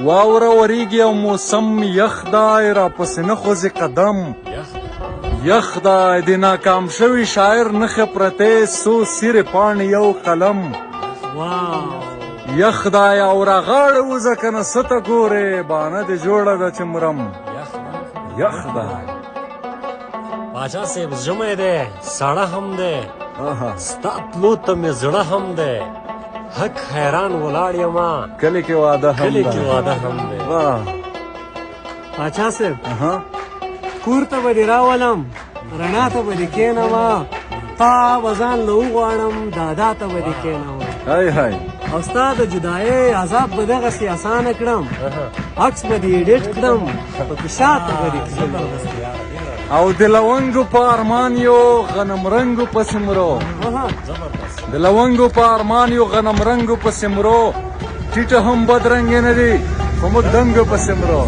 واوره وریږي او موسم یخ دی راپسې نه خوځي قدم یخ دی د ناکام شوي شاعر نښې پرتې څو څیرې پاڼې یو قلم یخ دی او راغاړه وځه که نه څه ته ګورې بانه دې جوړه ده چې مرم یخ دی باچا صاحب ژمی دی ساړه هم دی ستا تلو ته مې زړه هم دی حق حیران ولاړ یمه کلي کې واده هم کلي کې واده هم دی باچا صاحب کور ته به دې راولم رڼا ته به دې کښېنوه تا به ځان له وغواړم دادا ته به دې کښېنوه هی هی او ستا د جدایۍ عذاب به دغسې اسانه کړم عکس به دې ایډیټ کړم په پېشاته به دې کښېنوم او د لونګو په ارمان یو غنم رنګو پسې مرو د لونګو په ارمان یو غنم رنګو پسې مرو ټیټه هم بدرنګې نه دي خو موږ دنګو پسې مرو